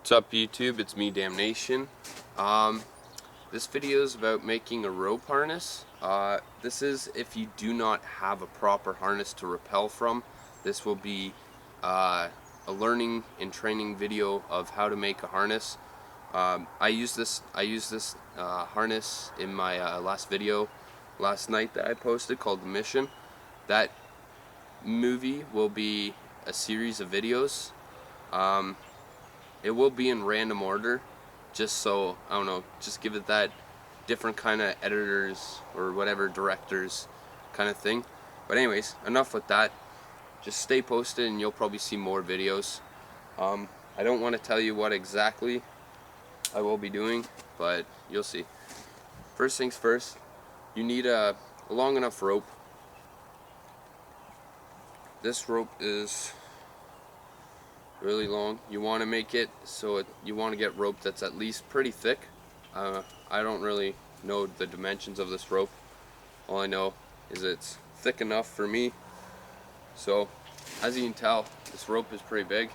What's up YouTube, it's me Damnation. This video is about making a rope harness. This is if you do not have a proper harness to rappel from. This will be a learning and training video of how to make a harness. I used this harness in my last video last night that I posted called The Mission. That movie will be a series of videos. It will be in random order, just so, I don't know, just give it that different kind of editors or whatever, directors kind of thing. But anyways, enough with that. Just stay posted and you'll probably see more videos. I don't want to tell you what exactly I will be doing, but you'll see. First things first, you need a long enough rope. This rope is really long. You want to make it so you want to get rope that's at least pretty thick. I don't really know the dimensions of this rope. All I know is it's thick enough for me. So as you can tell, this rope is pretty big.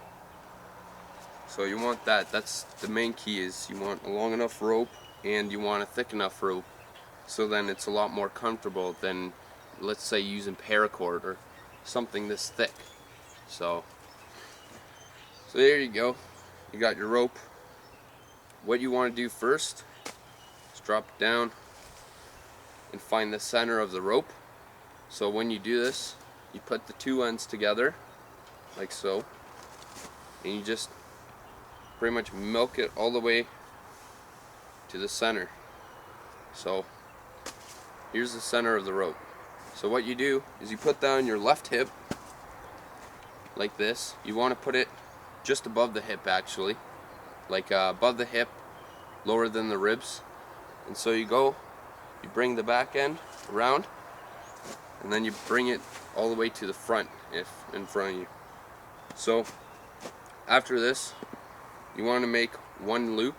So you want that. That's the main key, is you want a long enough rope and you want a thick enough rope. So then it's a lot more comfortable than, let's say, using paracord or something this thick. So there you go. You got your rope. What you want to do first is drop it down and find the center of the rope. So when you do this, you put the two ends together like so, and you just pretty much milk it all the way to the center. So here's the center of the rope. So what you do is you put down your left hip like this. You want to put it just above the hip, actually, like above the hip, lower than the ribs. And so you bring the back end around, and then you bring it all the way to the front, if in front of you. So after this, you want to make one loop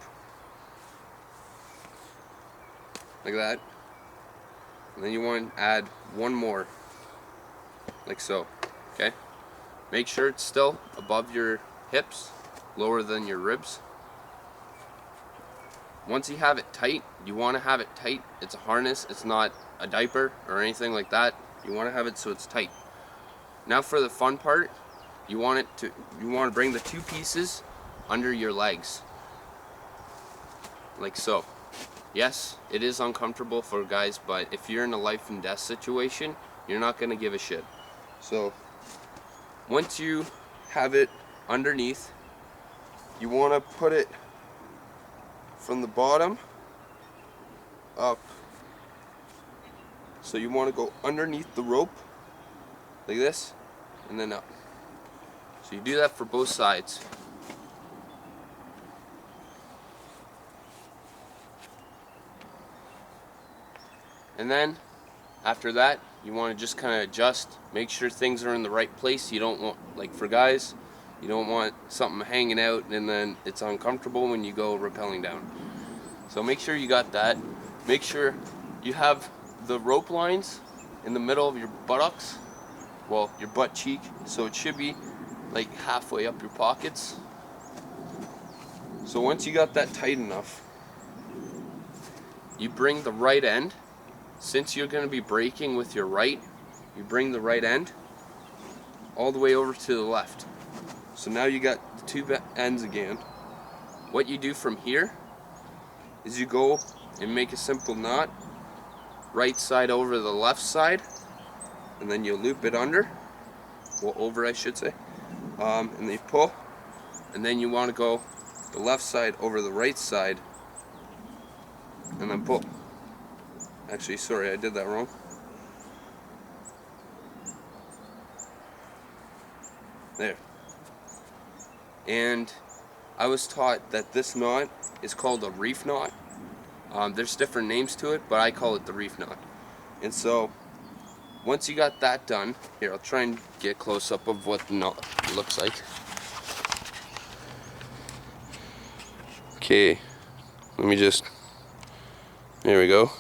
like that, and then you want to add one more like so. Okay, make sure it's still above your hips, lower than your ribs. Once you have it tight, you want to have it tight. It's a harness, it's not a diaper or anything like that. You want to have it so it's tight. Now for the fun part, you want to bring the two pieces under your legs like so. Yes, it is uncomfortable for guys, but if you're in a life and death situation, you're not going to give a shit. So once you have it underneath, you want to put it from the bottom up. So you want to go underneath the rope like this and then up. So you do that for both sides. And then after that, you want to just kind of adjust, make sure things are in the right place. You don't want, like for guys, you don't want something hanging out and then it's uncomfortable when you go rappelling down. So make sure you got that. Make sure you have the rope lines in the middle of your buttocks, well, your butt cheek, so it should be like halfway up your pockets. So once you got that tight enough, you bring the right end. Since you're going to be braking with your right, you bring the right end all the way over to the left. So now you got the two ends again. What you do from here is you go and make a simple knot, right side over the left side, and then you loop it under, well, over I should say, and then you pull, and then you want to go the left side over the right side, and then pull. Actually, sorry, I did that wrong. There. And I was taught that this knot is called a reef knot. There's different names to it, but I call it the reef knot. And so once you got that done, here, I'll try and get close up of what the knot looks like. Okay, let me just, there we go.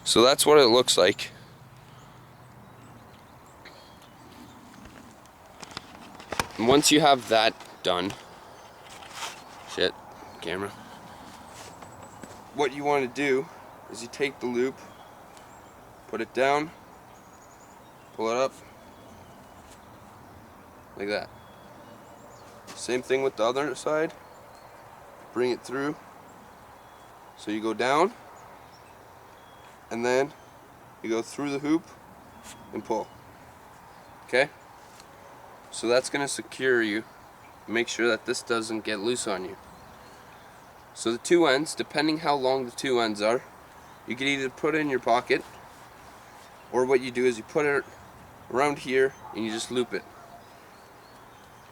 So that's what it looks like. And once you have that done, Shit, camera. What you want to do is you take the loop, put it down, pull it up, like that. Same thing with the other side. Bring it through. So you go down, and then you go through the hoop and pull. Okay? So that's going to secure you. Make sure that this doesn't get loose on you. So the two ends, depending how long the two ends are, you can either put it in your pocket, or what you do is you put it around here and you just loop it.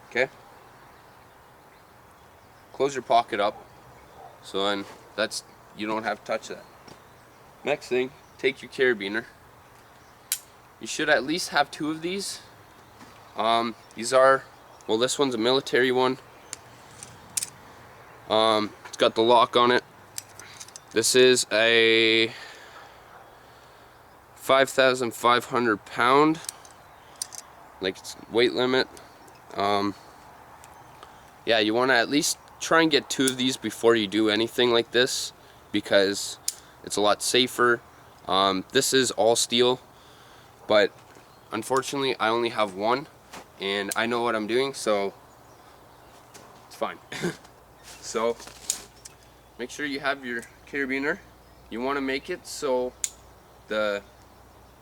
Okay? Close your pocket up, so then you don't have to touch that. Next thing, take your carabiner. You should at least have two of these. These are, well, this one's a military one. It's got the lock on it. This is a 5,500 pound, like it's weight limit. Yeah, you want to at least try and get two of these before you do anything like this, because it's a lot safer. This is all steel, but unfortunately I only have one, and I know what I'm doing, so it's fine. So make sure you have your carabiner. You want to make it so the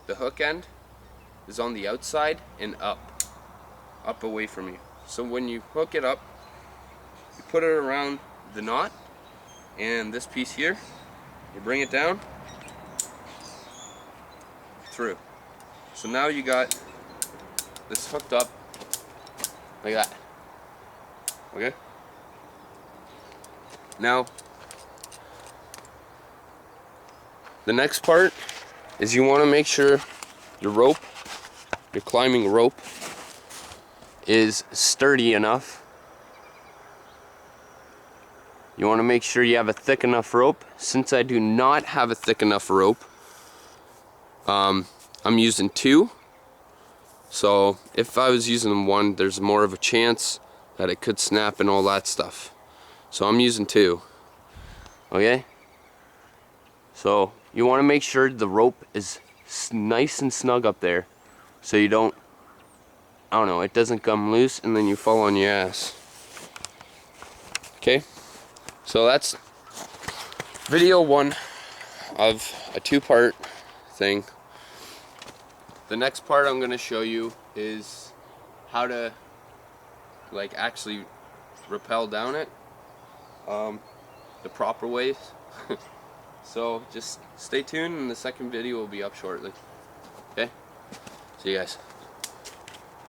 hook end is on the outside and up away from you. So when you hook it up, you put it around the knot and this piece here, you bring it down through. So now you got this hooked up like that. Okay? Now the next part is you want to make sure your rope, your climbing rope, is sturdy enough. You want to make sure you have a thick enough rope. Since I do not have a thick enough rope, I'm using two. So if I was using one, there's more of a chance that it could snap and all that stuff. So I'm using two. Okay? So you want to make sure the rope is nice and snug up there, so you don't, I don't know, it doesn't come loose and then you fall on your ass. Okay? So that's video one of a two-part thing. The next part I'm going to show you is how to like actually rappel down it the proper ways. So just stay tuned and the second video will be up shortly. Okay? See you guys.